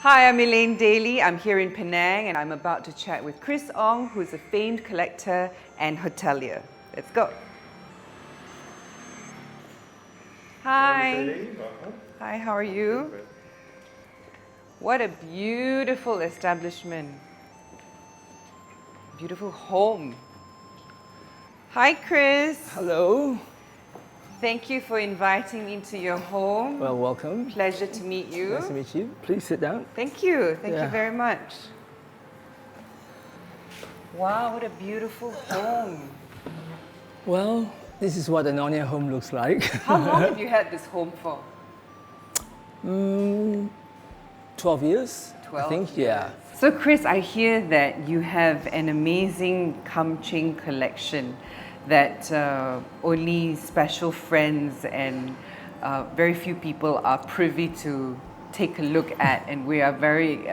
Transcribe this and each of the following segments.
Hi, I'm Elaine Daly. I'm here in Penang and I'm about to chat with Chris Ong, who's a famed collector and hotelier. Let's go. Hi. Hi, how are you? What a beautiful establishment. Beautiful home. Hi, Chris. Hello. Thank you for inviting me to your home. Well, welcome. Pleasure to meet you. Nice to meet you. Please sit down. Thank you. Thank you very much. Wow, what a beautiful home. Well, this is what an Nyonya home looks like. How long have you had this home for? 12 years, 12 I think, yeah. So Chris, I hear that you have an amazing Kamcheng collection that only special friends and very few people are privy to take a look at, and we are very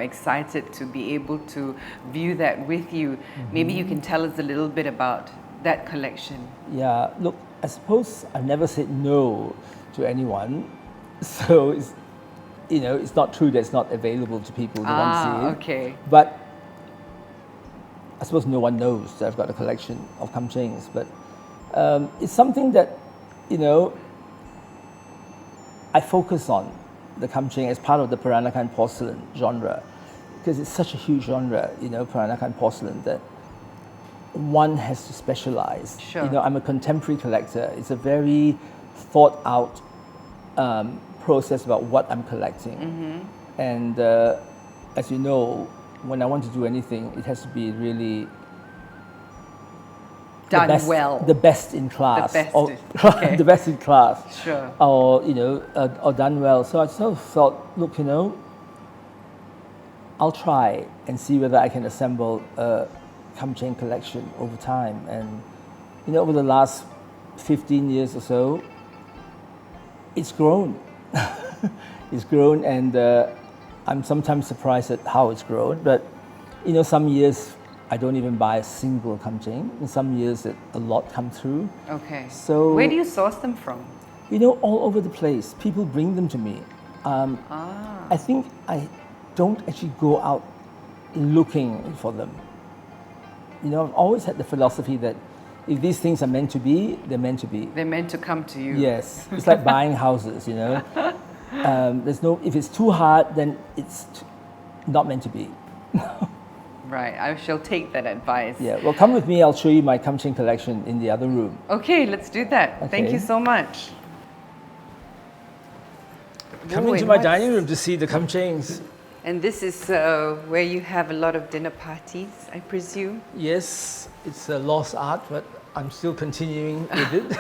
excited to be able to view that with you. Maybe you can tell us a little bit about that collection. Yeah, look, I suppose I've never said no to anyone, so it's not true that it's not available to people who want to see it. Okay. But I suppose no one knows that I've got a collection of Kamchengs, but it's something that, I focus on the Kamcheng as part of the Peranakan porcelain genre, because it's such a huge genre, Peranakan porcelain, that one has to specialize. Sure. I'm a contemporary collector. It's a very thought out process about what I'm collecting. And as you know, when I want to do anything, it has to be really done the best in class, the best in class, sure, or or done well. So I sort of thought, look, I'll try and see whether I can assemble a Kamcheng collection over time. And over the last 15 years or so, it's grown. It's grown, and I'm sometimes surprised at how it's grown. But some years I don't even buy a single Kamcheng. In some years, a lot come through. Okay. So where do you source them from? All over the place. People bring them to me. I think I don't actually go out looking for them. I've always had the philosophy that if these things are meant to be, they're meant to be. They're meant to come to you. Yes. It's like buying houses, if it's too hard, then it's not meant to be. Right, I shall take that advice. Yeah, well, come with me, I'll show you my Kamcheng collection in the other room. Okay, let's do that. Okay. Thank you so much. Come into my dining room to see the Kamchengs. And this is where you have a lot of dinner parties, I presume? Yes, it's a lost art, but I'm still continuing with it.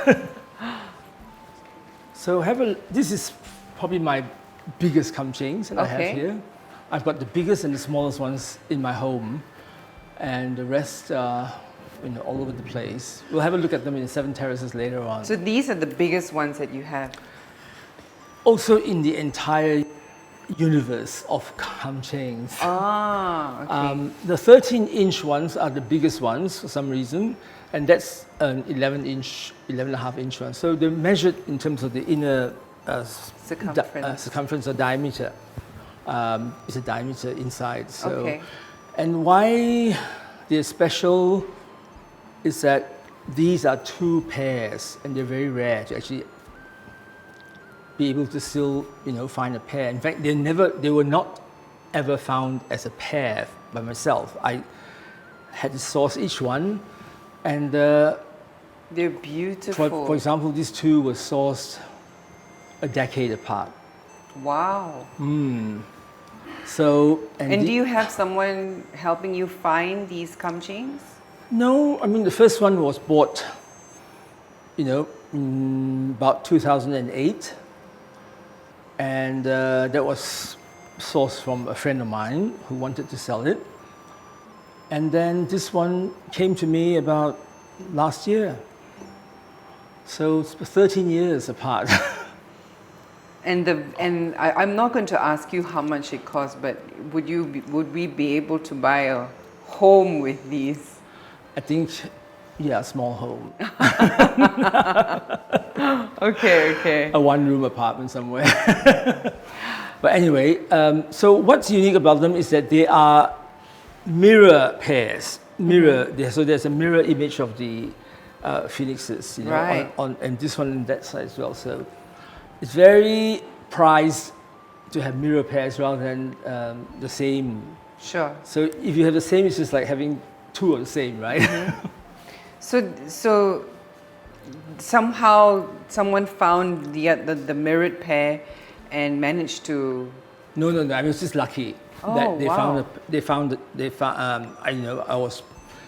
So this is probably my biggest Kamchengs that I have here. I've got the biggest and the smallest ones in my home, and the rest are all over the place. We'll have a look at them in the 7 terraces later on. So these are the biggest ones that you have? Also in the entire universe of Kamchengs. Okay. The 13-inch ones are the biggest ones for some reason, and that's an 11.5-inch one. So they're measured in terms of the inner circumference or diameter. It's a diameter inside. So, and why they're special is that these are 2 pairs, and they're very rare to actually be able to still, find a pair. In fact, they were not ever found as a pair by myself. I had to source each one, and they're beautiful. For example, these 2 were sourced a decade apart. Wow. So, and do you have someone helping you find these Kamchengs? No, I mean the first one was bought, about 2008, and that was sourced from a friend of mine who wanted to sell it. And then this one came to me about last year. So it's 13 years apart. And I'm not going to ask you how much it costs, but would we be able to buy a home with these? I think, yeah, a small home. Okay. A one-room apartment somewhere. But anyway, so what's unique about them is that they are mirror pairs. So there's a mirror image of the phoenixes, Right. and this one on that side as well. So it's very prized to have mirror pairs rather than the same. Sure. So if you have the same, it's just like having two of the same, right? So somehow someone found the mirrored pair and managed to. No. I was just lucky that they found. I was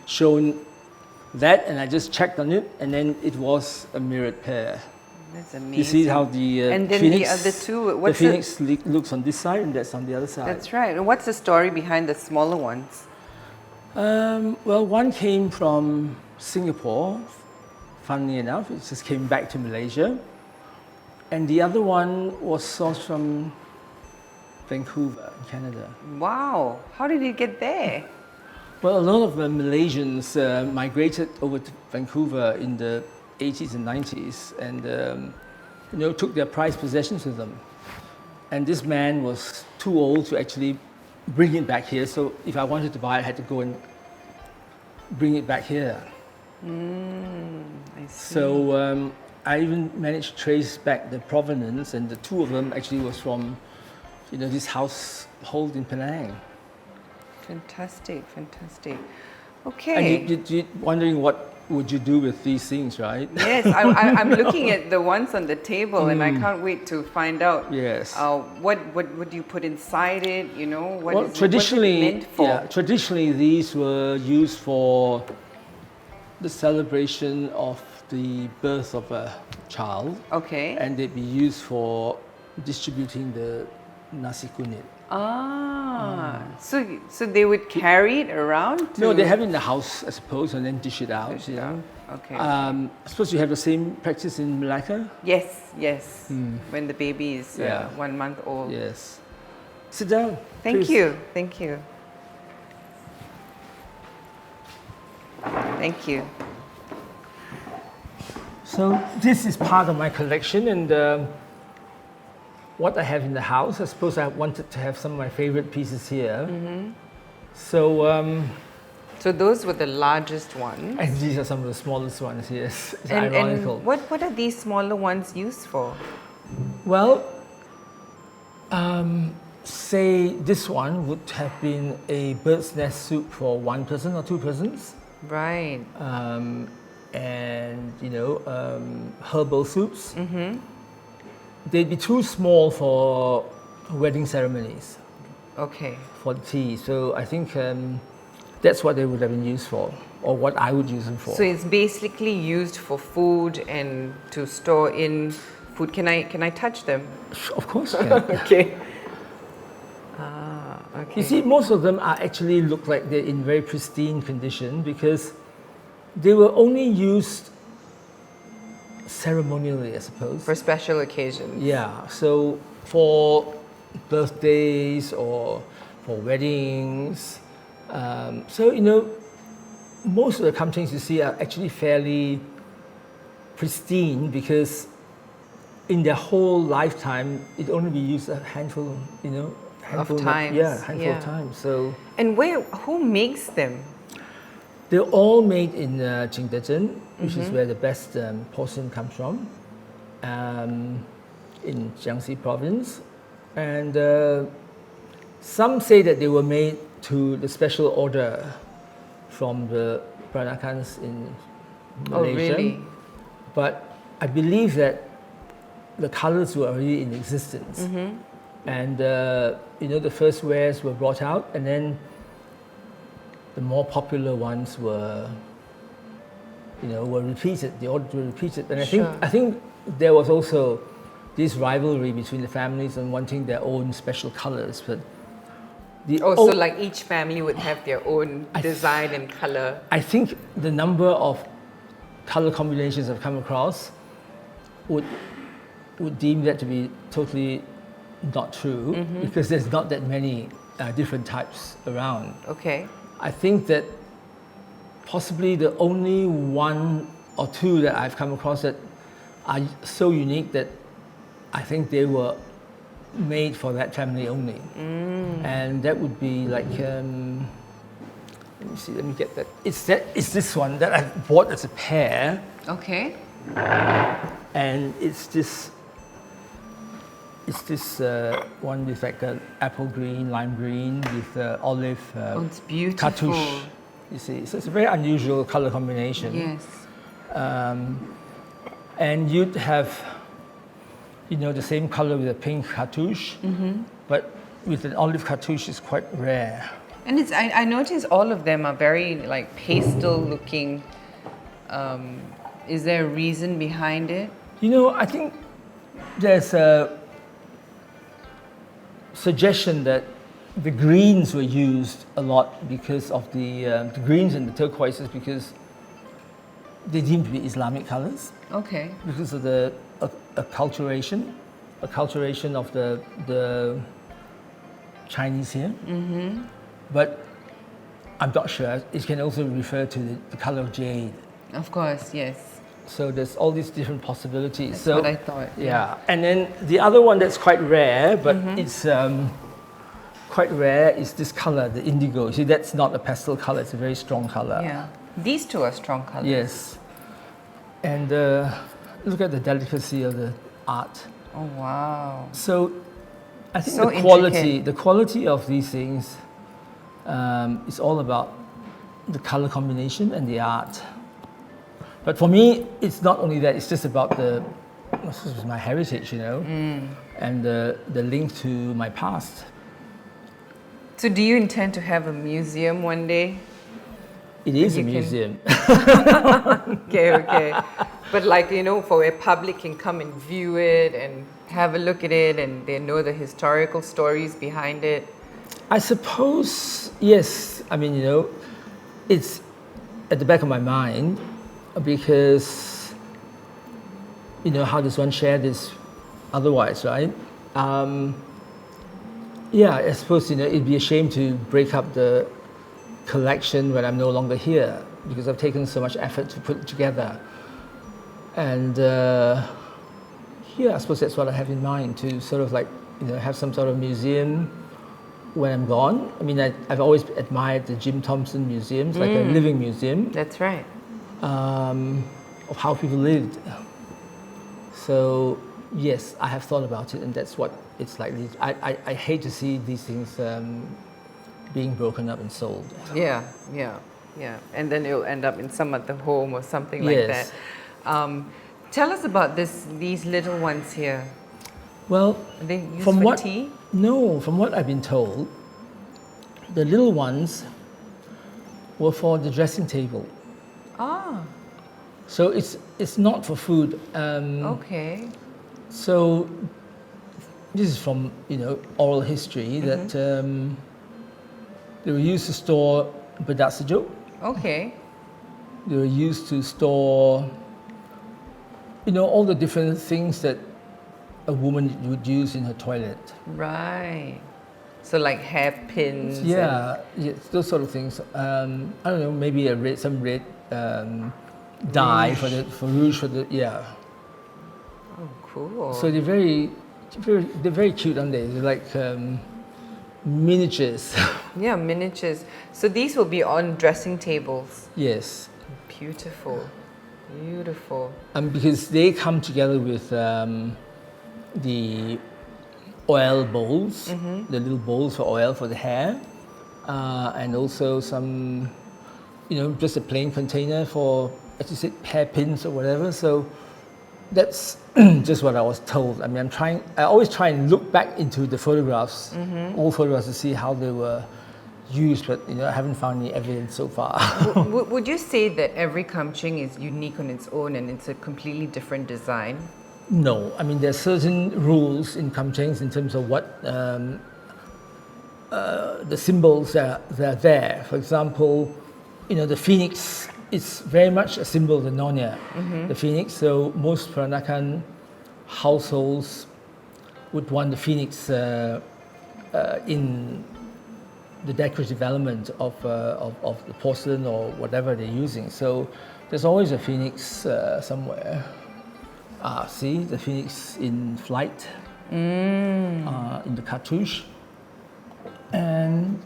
shown that, and I just checked on it, and then it was a mirrored pair. That's amazing. You see how the and then phoenix, the other two. The phoenix looks on this side, and that's on the other side. That's right. And what's the story behind the smaller ones? Well, one came from Singapore. Funnily enough, it just came back to Malaysia, and the other one was sourced from Vancouver, Canada. Wow! How did it get there? Well, a lot of Malaysians migrated over to Vancouver in the 80s and 90s, and took their prized possessions with them. And this man was too old to actually bring it back here. So if I wanted to buy it, I had to go and bring it back here. I see. So I even managed to trace back the provenance, and the two of them actually was from, this household in Penang. Fantastic. Okay. And you're wondering what would you do with these things, right? Yes, I'm looking at the ones on the table, and I can't wait to find out. Yes. What do you put inside it? Traditionally, what's it meant for? Traditionally these were used for the celebration of the birth of a child. Okay. And they'd be used for distributing the nasi kuning. So they would carry it around? No, they have it in the house, I suppose, and then dish it out. Okay. I suppose you have the same practice in Malacca? Yes. When the baby is 1 month old. Yes. Sit down. Thank you. So this is part of my collection, and what I have in the house. I suppose I wanted to have some of my favorite pieces here. So those were the largest ones. And these are some of the smallest ones, yes. It's and ironical. What are these smaller ones used for? Well, say this one would have been a bird's nest soup for one person or two persons. Right. And herbal soups. They'd be too small for wedding ceremonies. Okay. For the tea. So I think that's what they would have been used for, or what I would use them for. So it's basically used for food and to store in food. Can I touch them? Of course you can. Okay. Okay. You see, most of them actually look like they're in very pristine condition because they were only used ceremonially, I suppose. For special occasions. Yeah. So for birthdays or for weddings. Most of the kamchengs you see are actually fairly pristine because in their whole lifetime, it only be used a handful, of times. Handful of times. So. And who makes them? They're all made in Qingdezhen, which is where the best porcelain comes from, in Jiangxi province. And some say that they were made to the special order from the Peranakans in Malaysia. Oh, really? But I believe that the colors were already in existence. And the first wares were brought out, and then the more popular ones were repeated. The orders were repeated, and I think there was also this rivalry between the families and wanting their own special colors. But so like each family would have their own design and color. I think the number of color combinations I've come across would deem that to be totally not true because there's not that many different types around. Okay. I think that possibly the only one or two that I've come across that are so unique that I think they were made for that family only. And that would be like, let me see, let me get that. It's this one that I bought as a pair. Okay. And it's this one with like an apple green, lime green with olive It's beautiful. cartouche. You see, so it's a very unusual color combination. Yes. And you'd have, the same color with a pink cartouche, but with an olive cartouche is quite rare. And I notice all of them are very like pastel looking. Is there a reason behind it? I think there's a suggestion that the greens were used a lot because of the greens and the turquoises, because they deemed to be Islamic colors. Okay. Because of the acculturation of the Chinese here. But I'm not sure. It can also refer to the color of jade. Of course, yes. So there's all these different possibilities. That's so what I thought. Yeah. And then the other one that's quite rare, but it's quite rare, is this color, the indigo. You see, that's not a pastel color. It's a very strong color. Yeah. These two are strong colors. Yes. And look at the delicacy of the art. Oh wow. So I think So the quality of these things is all about the color combination and the art. But for me, it's not only that, it's just about my heritage, and the link to my past. So do you intend to have a museum one day? It is a museum. Okay. But like, for where public can come and view it and have a look at it and they know the historical stories behind it. I suppose, yes. I mean, it's at the back of my mind because, how does one share this otherwise, right? Yeah, I suppose, it'd be a shame to break up the collection when I'm no longer here, because I've taken so much effort to put it together. And I suppose that's what I have in mind, to sort of like, have some sort of museum when I'm gone. I mean, I've always admired the Jim Thompson museums, like a living museum. That's right. Of how people lived. So yes, I have thought about it, and that's what it's likely. I hate to see these things being broken up and sold. Yeah. And then it'll end up in some other home or something like Yes. that. Tell us about these little ones here. Well, Are they used for tea? No, from what I've been told, the little ones were for the dressing table. Ah, So it's not for food. okay. So this is from oral history that they were used to store bedak sejuk. Okay. They were used to store all the different things that a woman would use in her toilet. Right. So like hairpins. Yeah, those sort of things. I don't know, maybe some red dye for rouge for the Oh, cool. So they're very cute, aren't they? They're like miniatures. Yeah, miniatures. So these will be on dressing tables. Yes. Beautiful. Because they come together with the oil bowls, the little bowls for oil for the hair, and also some, just a plain container for, as you said, hairpins or whatever. So that's just what I was told. I mean, I always try and look back into the photographs, old photographs, to see how they were used, but I haven't found any evidence so far. Would you say that every Kamcheng is unique on its own and it's a completely different design? No, I mean, there are certain rules in Kamchengs in terms of what the symbols that are there. For example, the phoenix is very much a symbol of the Nonya, the phoenix. So most Peranakan households would want the phoenix in the decorative element of the porcelain or whatever they're using. So there's always a phoenix somewhere. See the phoenix in flight, in the cartouche, and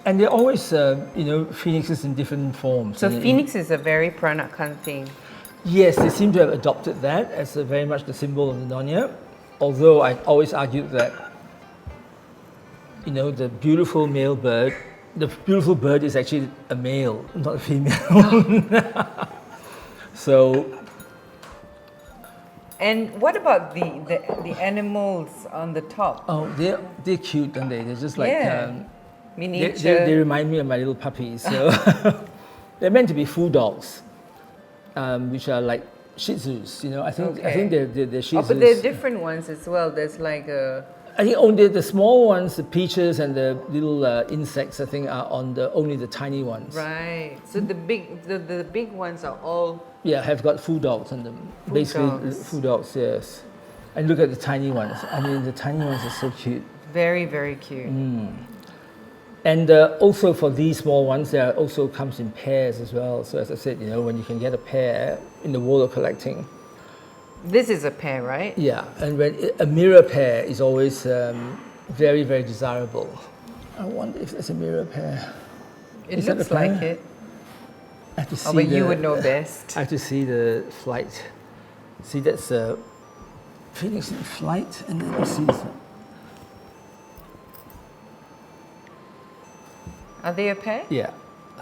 they're always phoenixes in different forms. So phoenix is a very Peranakan thing. Yes, they seem to have adopted that as very much the symbol of the Nonya. Although I always argued that the beautiful male bird, the beautiful bird is actually a male, not a female. So. And what about the animals on the top? Oh, they're cute, aren't they? They're just like miniature. They remind me of my little puppies. So they're meant to be food dogs, which are like Shih Tzus. I think they're Shih Tzus. But there are different ones as well. There's like a. I think only the small ones, the peaches and the little insects, I think, are on only the tiny ones. Right. So the big ones are all. Yeah, have got food dogs on them. Food dogs, yes. And look at the tiny ones. I mean, the tiny ones are so cute. Very, very cute. And also for these small ones, there also comes in pairs as well. So as I said, when you can get a pair in the world of collecting. This is a pair, right? Yeah, and a mirror pair is always very, very desirable. I wonder if there's a mirror pair. It looks like it. I have to see but you would know best. I have to see the flight. See, that's a phoenix in flight, and then you see. Are they a pair? Yeah.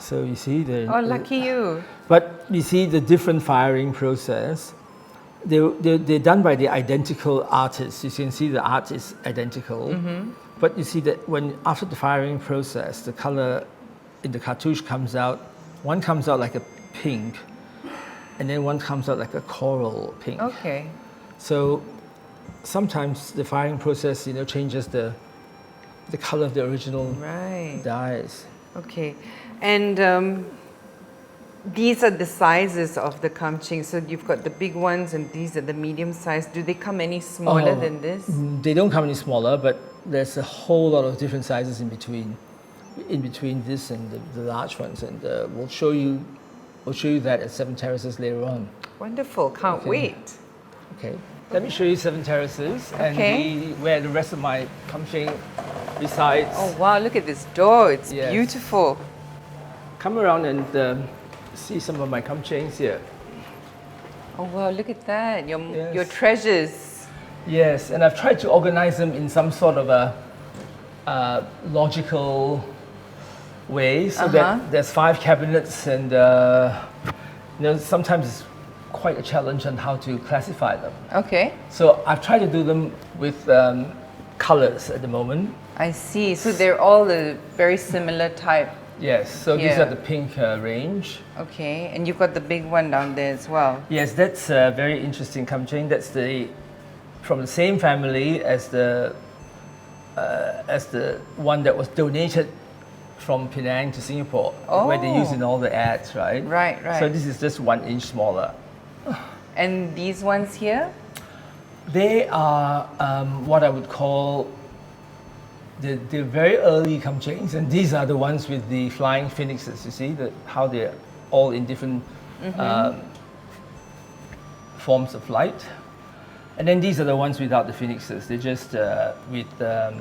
So you see the. Oh, lucky you! But you see the different firing process. They're done by the identical artists. You can see the art is identical. But you see that after the firing process, the color in the cartouche comes out. One comes out like a pink, and then one comes out like a coral pink. Okay. So sometimes the firing process, changes the color of the original dyes. Okay, and these are the sizes of the Kamcheng. So you've got the big ones, and these are the medium size. Do they come any smaller than this? They don't come any smaller, but there's a whole lot of different sizes in between this and the large ones, and we'll show you that at Seven Terraces later on. Wonderful! Can't wait. Okay, let me show you Seven Terraces and where the rest of my Kamcheng resides. Oh wow! Look at this door. It's beautiful. Come around and see some of my Kamchengs here. Oh wow! Look at that. Your treasures. Yes, and I've tried to organize them in some sort of a logical way, so that there's 5 cabinets, and sometimes it's quite a challenge on how to classify them. Okay. So I've tried to do them with colors at the moment. I see. So they're all a very similar type. Yes. So these are the pink range. Okay, and you've got the big one down there as well. Yes, that's a very interesting Kamcheng. That's from the same family as the one that was donated from Penang to Singapore, where they use in all the ads, right? Right. So this is just 1 inch smaller. And these ones here? They are what I would call the very early Kamchengs, and these are the ones with the flying phoenixes. You see how they're all in different forms of light. And then these are the ones without the phoenixes. They're just with the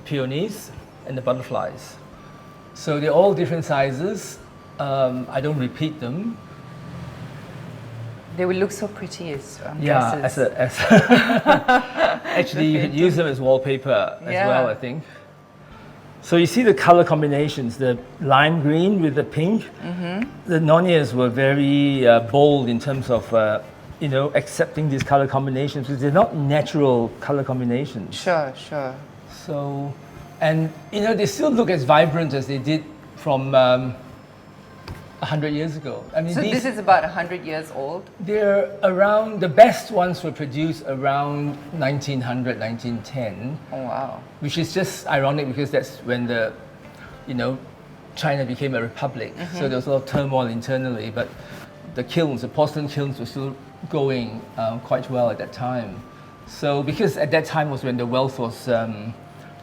peonies and the butterflies. So they're all different sizes. I don't repeat them. They will look so pretty as dresses. Actually you could use them as wallpaper as well, I think. So you see the color combinations, the lime green with the pink. The Nonyas were very bold in terms of accepting these color combinations, because they're not natural color combinations. Sure. So, and they still look as vibrant as they did from 100 years ago. I mean, so this is about 100 years old? They're around, the best ones were produced around 1900, 1910. Oh wow. Which is just ironic, because that's when China became a republic. So there was a lot of turmoil internally, but the porcelain kilns were still going quite well at that time. So because at that time was when the wealth was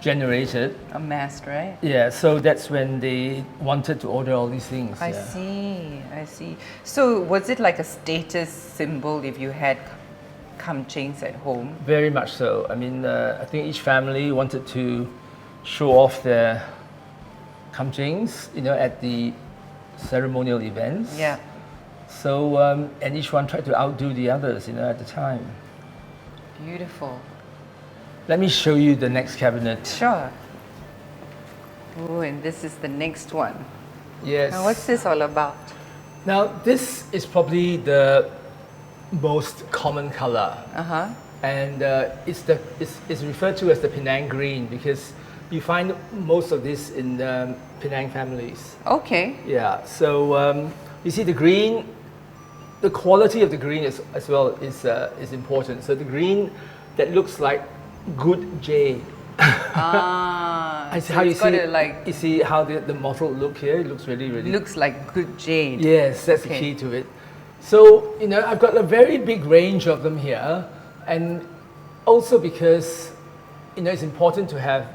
generated. Amassed, right? Yeah, so that's when they wanted to order all these things. I see. So was it like a status symbol if you had Kamchengs at home? Very much so. I mean, I think each family wanted to show off their Kamchengs, at the ceremonial events. Yeah. So, and each one tried to outdo the others, at the time. Beautiful. Let me show you the next cabinet. Sure. Oh, and this is the next one. Yes. Now, what's this all about? Now, this is probably the most common color. Uh-huh. And it's referred to as the Penang Green because you find most of this in Penang families. Okay. Yeah, so you see the green, the quality of the green as well is important. So the green that looks like good jade. Ah, so how you see it, like, you see how the mottled look here? It looks really looks like good jade. Yes, that's the key to it. So I've got a very big range of them here, and also because it's important to have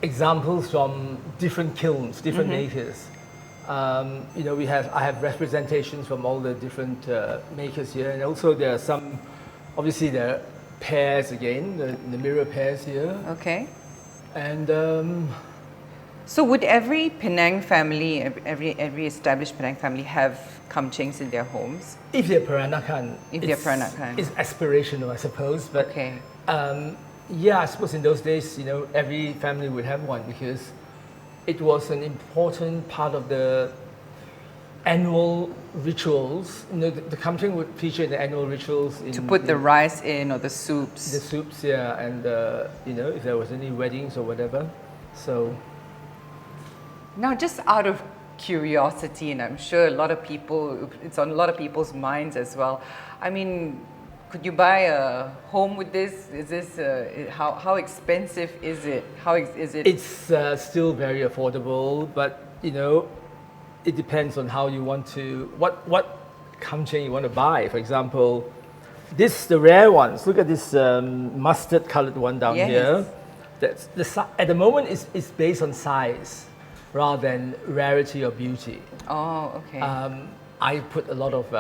examples from different kilns, different makers. I have representations from all the different makers here, and also there are some, obviously there are pairs again, the mirror pairs here. Okay. And so would every Penang family, every established Penang family have Kamchengs in their homes? If they're Peranakan. It's aspirational, I suppose. But okay. Yeah, I suppose in those days, every family would have one because it was an important part of the annual rituals. The Kamcheng would feature in the annual rituals. To put the rice in or the soups. The soups, yeah, and if there was any weddings or whatever. So. Now, just out of curiosity, and I'm sure it's on a lot of people's minds as well. I mean, could you buy a home with this? Is this how expensive is it? How is it? It's still very affordable, but it depends on how you want to what Kamcheng you want to buy. For example, the rare ones. Look at this mustard colored one down here. That's at the moment it's based on size rather than rarity or beauty. Oh, okay. I put a lot of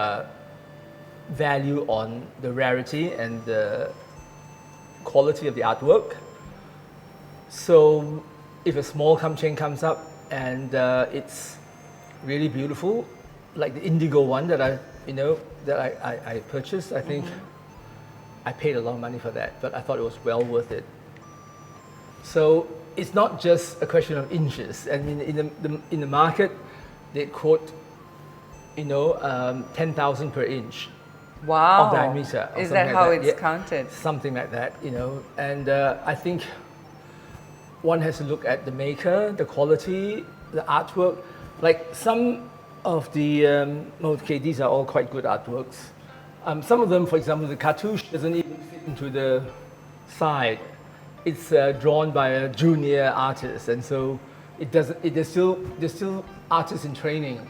value on the rarity and the quality of the artwork. So if a small Kamcheng comes up and it's really beautiful, like the indigo one that I purchased, I think I paid a lot of money for that, but I thought it was well worth it. So it's not just a question of inches. I mean, in the market, they quote 10,000 per inch. Wow. Of diameter. Is that how it's counted? Something like that, and I think one has to look at the maker, the quality, the artwork. Like some of the, these are all quite good artworks. Some of them, for example, the cartouche doesn't even fit into the side. It's drawn by a junior artist, and so there's still artists in training.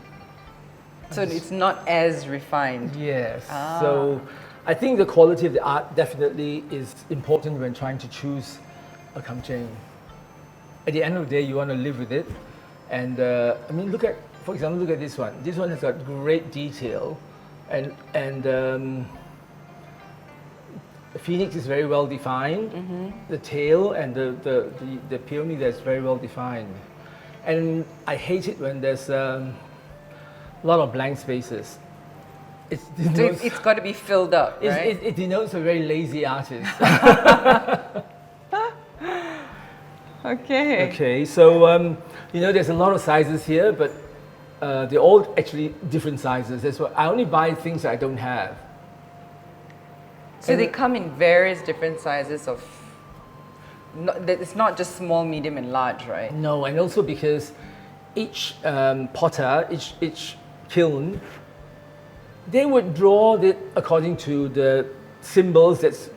So it's not as refined. Yes. So I think the quality of the art definitely is important when trying to choose a Kamcheng. At the end of the day, you want to live with it. And I mean, for example, look at this one. This one has got great detail, and the phoenix is very well defined. The tail and the peony there is very well defined. And I hate it when there's a lot of blank spaces. It's got to be filled up, right? It denotes a very lazy artist. Okay. Okay, so there's a lot of sizes here, but they're all actually different sizes. That's why I only buy things that I don't have. So they come in various different sizes of. It's not just small, medium, and large, right? No, and also because each potter, each kiln, they would draw it according to the symbols that's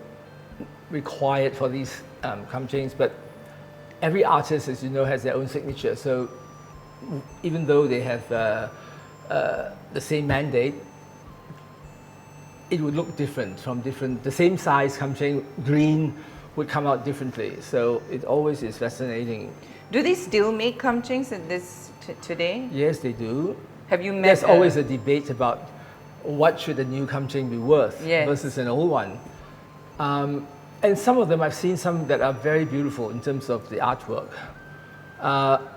required for these Kamchengs, but every artist, as you know, has their own signature. So even though they have the same mandate, it would look different from the same size Kamcheng green would come out differently. So it always is fascinating. Do they still make kamchengs in this today? Yes, they do. Have you met? There's always a debate about what should a new kamcheng be worth versus an old one. And some of them, I've seen some that are very beautiful in terms of the artwork.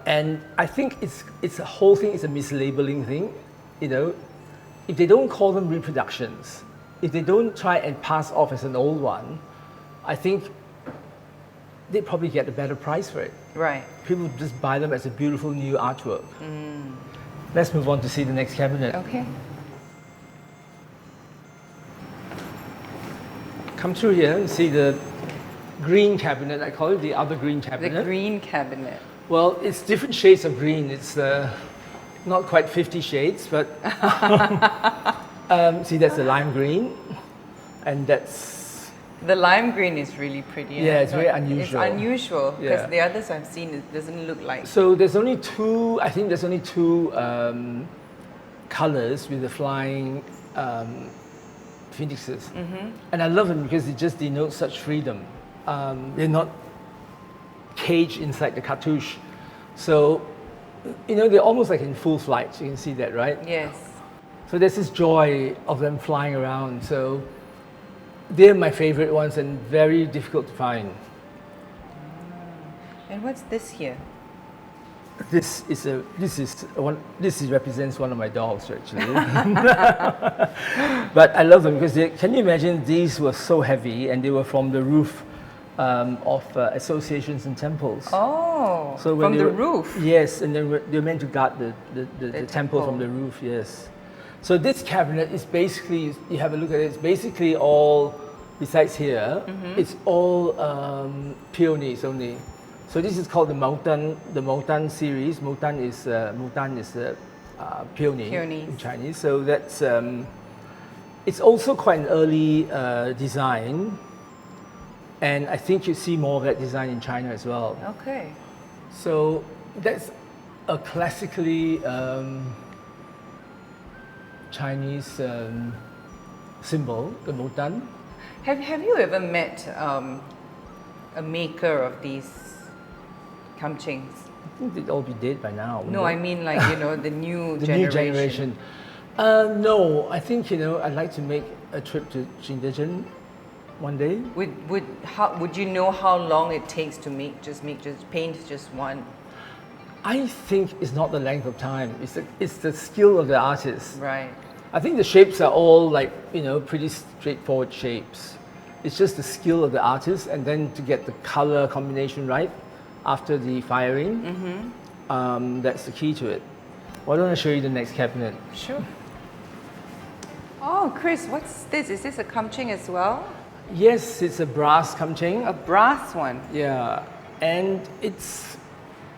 And I think it's a whole thing, it's a mislabeling thing. You know, if they don't call them reproductions, if they don't try and pass off as an old one, I think they probably get a better price for it. Right. People just buy them as a beautiful new artwork. Let's move on to see the next cabinet. Okay. Come through here and see the green cabinet. I call it the other green cabinet. The green cabinet. Well, it's different shades of green. It's not quite 50 shades, but see, that's the lime green, and that's... The lime green is really pretty. Yeah, it's very unusual. It's unusual because the others I've seen, it doesn't look like. So there's only two, I think there's only two colors with the flying phoenixes. And I love them because it just denotes such freedom. They're not caged inside the cartouche. So, you know, they're almost like in full flight. You can see that, right? Yes. So there's this joy of them flying around. So they're my favorite ones and very difficult to find. And what's this here? This represents one of my dogs, actually. But I love them because can you imagine, these were so heavy and they were from the roof of associations and temples. Oh, so from the roof? Yes, and then they're meant to guard the temple from the roof, yes. So this cabinet is basically, you have a look at it, it's basically all, besides here, it's all peonies only. So this is called the Motan series. Motan is peony in Chinese. So that's, it's also quite an early design. And I think you see more of that design in China as well. Okay. So that's a classically Chinese symbol, the Motan. Have you ever met a maker of these kamchengs? I think they'd all be dead by now. No, I mean like, you know, the new generation. New generation. No, I think, you know, I'd like to make a trip to Xinjiang one day. Would you know how long it takes to paint just one? I think it's not the length of time. It's the skill of the artist. Right. I think the shapes are all like, you know, pretty straightforward shapes. It's just the skill of the artist, and then to get the color combination right after the firing. That's the key to it. Why don't I show you the next cabinet? Sure. Oh, Chris, what's this? Is this a kamcheng as well? Yes, it's a brass kamcheng. A brass one? Yeah, and it's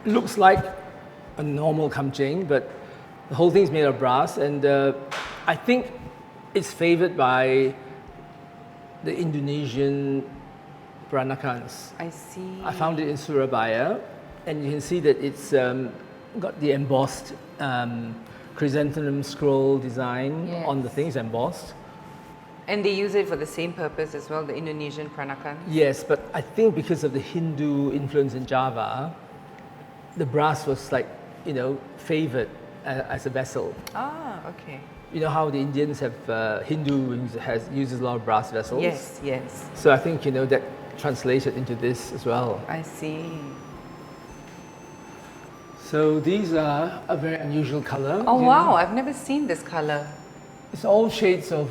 looks like a normal kamcheng, but the whole thing's made of brass, and I think it's favored by the Indonesian Peranakans. I see. I found it in Surabaya, and you can see that it's got the embossed chrysanthemum scroll design on the things embossed. And they use it for the same purpose as well, the Indonesian Peranakan? Yes, but I think because of the Hindu influence in Java, the brass was like, you know, favored as a vessel. Ah, okay. You know how the Indians have, Hindu uses a lot of brass vessels? Yes, yes. So I think, you know, that translated into this as well. I see. So these are a very unusual color. Oh wow, I've never seen this color. It's all shades of,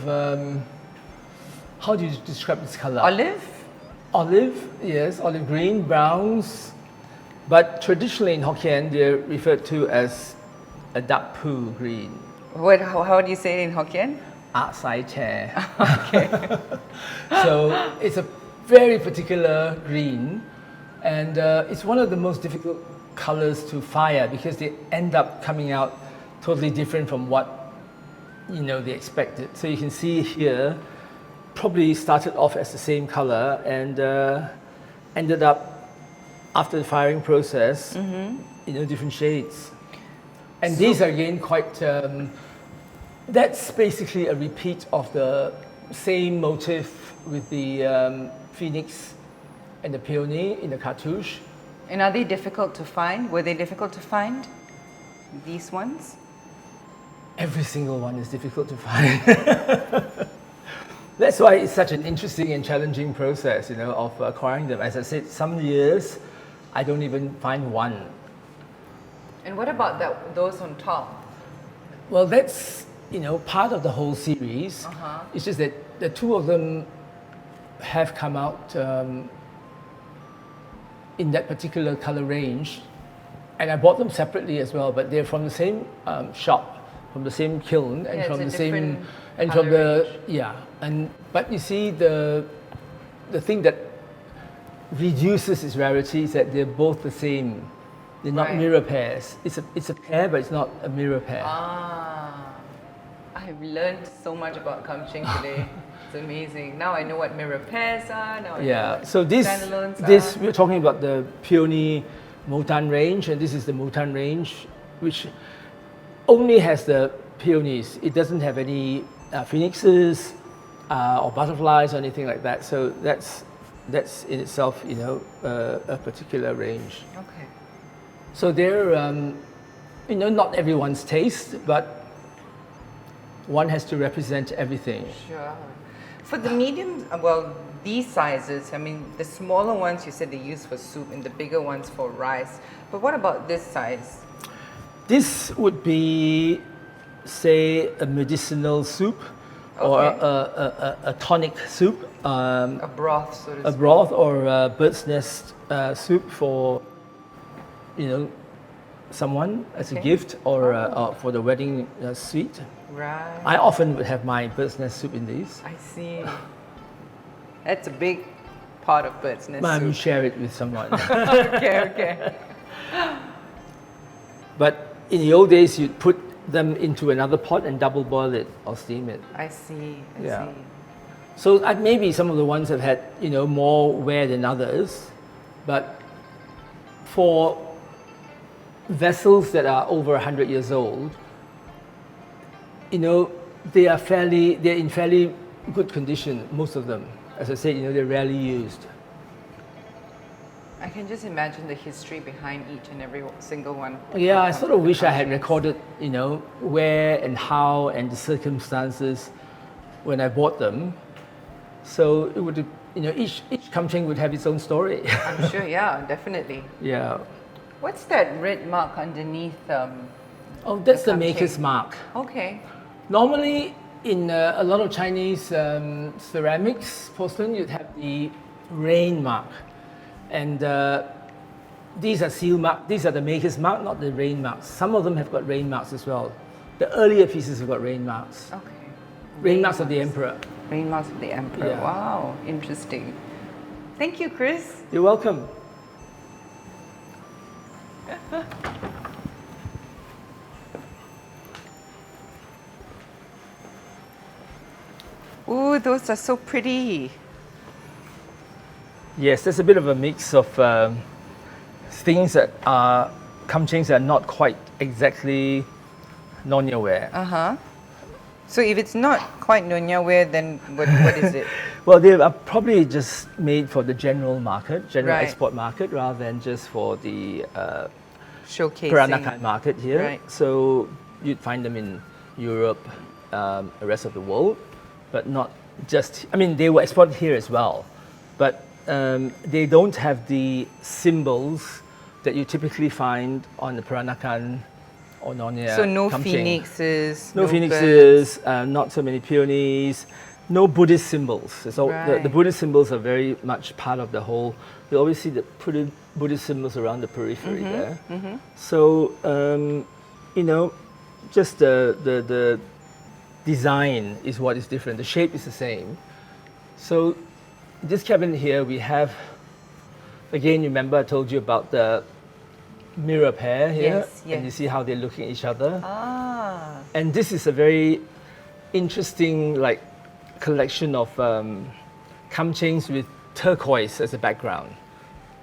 how do you describe this color? Olive? Olive, yes, olive green, browns. But traditionally in Hokkien, they're referred to as Adapu Green. How do you say it in Hokkien? Sai Che. Okay. So it's a very particular green, and it's one of the most difficult colors to fire because they end up coming out totally different from what, you know, they expected. So you can see here, probably started off as the same color and ended up after the firing process, you know, different shades. And so these are again quite, that's basically a repeat of the same motif with the phoenix and the peony in the cartouche. And are they difficult to find? Were they difficult to find, these ones? Every single one is difficult to find. That's why it's such an interesting and challenging process, of acquiring them. As I said, some years I don't even find one. And what about those on top? Well, that's part of the whole series. It's just that the two of them have come out in that particular color range, and I bought them separately as well. But they're from the same shop, from the same kiln, and from the same but you see the thing that reduces its rarity is that they're both the same. They're not mirror pairs. It's a pair, but it's not a mirror pair. I've learned so much about Kamcheng today. It's amazing. Now I know what mirror pairs are. Now I know what so this we're talking about the peony Motan range, and this is the Motan range, which only has the peonies. It doesn't have any phoenixes or butterflies or anything like that. So that's in itself, a particular range. Okay. So they're, not everyone's taste, but one has to represent everything. Sure. For the medium, these sizes, the smaller ones you said they use for soup and the bigger ones for rice. But what about this size? This would be, say, a medicinal soup or a tonic soup. A broth, so to speak. A broth or a bird's nest soup for, someone as a gift or for the wedding suite. Right. I often would have my bird's nest soup in these. I see. That's a big pot of bird's nest soup. You share it with someone. Okay. But in the old days, you'd put them into another pot and double boil it or steam it. I see. I see. So maybe some of the ones have had, more wear than others, but for vessels that are over 100 years old, they're in fairly good condition, most of them. As I said, they're rarely used. I can just imagine the history behind each and every single one. Yeah, I sort of wish I had recorded, where and how and the circumstances when I bought them. So it would, each Kamcheng would have its own story. I'm sure, yeah, definitely. Yeah. What's that red mark underneath? That's the maker's mark. Okay. Normally, in a lot of Chinese ceramics, porcelain, you'd have the rain mark. And these are seal marks. These are the maker's mark, not the rain marks. Some of them have got rain marks as well. The earlier pieces have got rain marks. Okay. Rain marks of the emperor. Rain marks of the emperor. Yeah. Wow, interesting. Thank you, Chris. You're welcome. Ooh, those are so pretty. Yes, there's a bit of a mix of things that are Kamchengs that are not quite exactly Nyonya ware. So if it's not quite Nyonya ware, then what is it? Well, they are probably just made for the general market, general Right. export market, rather than just for the Showcasing. Peranakan market here. Right. So you'd find them in Europe, the rest of the world, but not just, they were exported here as well, but they don't have the symbols that you typically find on the Peranakan or Nyonya. So no Kamcheng. phoenixes. No birds. phoenixes, not so many peonies, no Buddhist symbols. So Right. the Buddhist symbols are very much part of the whole. You always see the Buddhist symbols around the periphery there. So, just the design is what is different. The shape is the same. So this cabinet here, we have, again, remember I told you about the mirror pair here? Yes. And you see how they're looking at each other? Ah. And this is a very interesting collection of Kamchengs with turquoise as a background.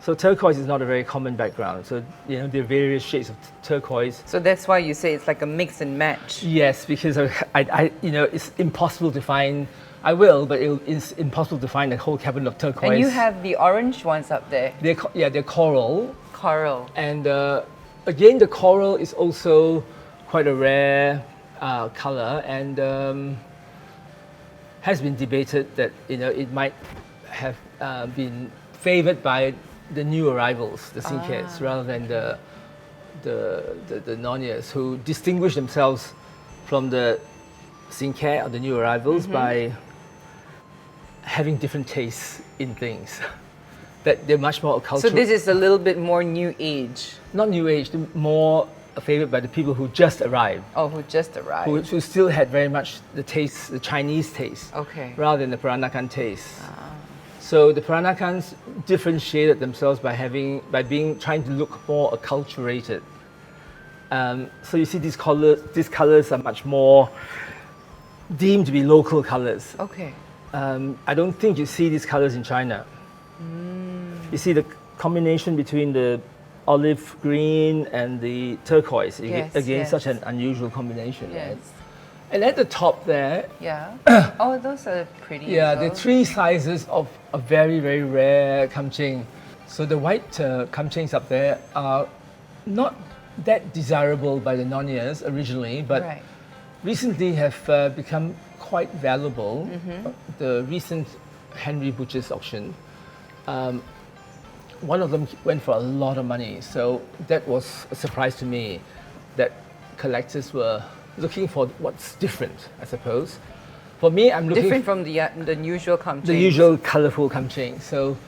So turquoise is not a very common background. So, there are various shades of turquoise. So that's why you say it's like a mix and match. Yes, because I it's impossible to find I will, but it's impossible to find a whole cabinet of turquoise. And you have the orange ones up there. They're coral. Coral. And again, the coral is also quite a rare color, and has been debated that it might have been favored by the new arrivals, the Sincates, rather than the Nonias, who distinguish themselves from the Sincate or the new arrivals by having different tastes in things. That they're much more cultural. So this is a little bit more new age. Not new age, more favored by the people who just arrived. Oh, who just arrived. Who still had very much the taste, the Chinese taste, rather than the Peranakan taste. So the Peranakans differentiated themselves by trying to look more acculturated. So you see these colors are much more deemed to be local colors. Okay. I don't think you see these colors in China. You see the combination between the olive green and the turquoise. Such an unusual combination. Yes. Right? And at the top there, oh, those are pretty. Yeah, the 3 sizes of a very, very rare Kamcheng. So the white Kamchengs up there are not that desirable by the Nonias originally, but recently have become quite valuable. The recent Henry Butcher's auction, one of them went for a lot of money. So that was a surprise to me, that collectors were looking for what's different, I suppose. For me, I'm looking different from the usual Kamcheng. The usual colorful Kamcheng. So,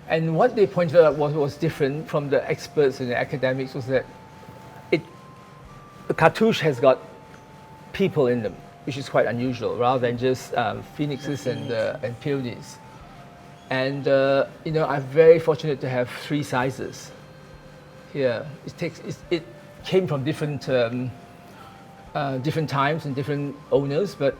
and what they pointed out was different from the experts and the academics was that the cartouche has got people in them, which is quite unusual, rather than just phoenixes and peonies. And I'm very fortunate to have 3 sizes here. It came from different times and different owners, but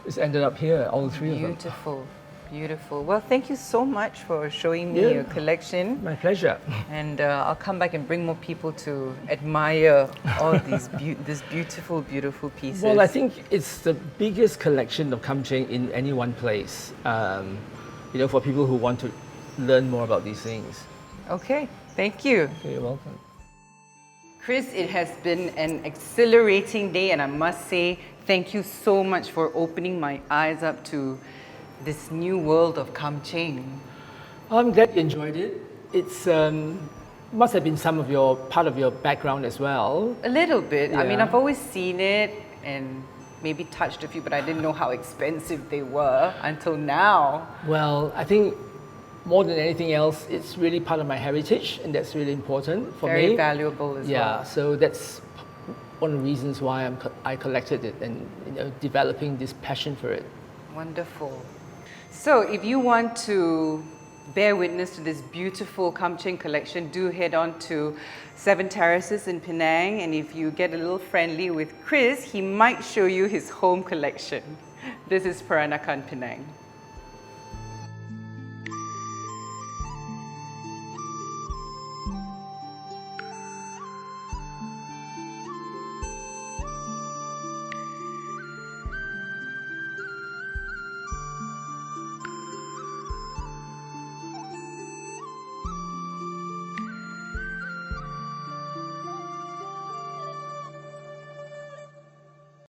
it's ended up here, all 3 of them. Beautiful, beautiful. Well, thank you so much for showing me your collection. My pleasure. And I'll come back and bring more people to admire all these beautiful, beautiful pieces. Well, I think it's the biggest collection of Kamcheng in any one place. For people who want to learn more about these things. Okay, thank you. Okay, you're welcome. Chris, it has been an exhilarating day, and I must say thank you so much for opening my eyes up to this new world of Kamcheng. I'm glad you enjoyed it. It's must have been part of your background as well. A little bit. Yeah. I mean, I've always seen it and maybe touched a few, but I didn't know how expensive they were until now. Well, I think more than anything else, it's really part of my heritage, and that's really important for me. Very valuable as well. Yeah, so that's one of the reasons why I collected it and developing this passion for it. Wonderful. So if you want to bear witness to this beautiful Kamcheng collection, do head on to 7 Terraces in Penang, and if you get a little friendly with Chris, he might show you his home collection. This is Peranakan Penang.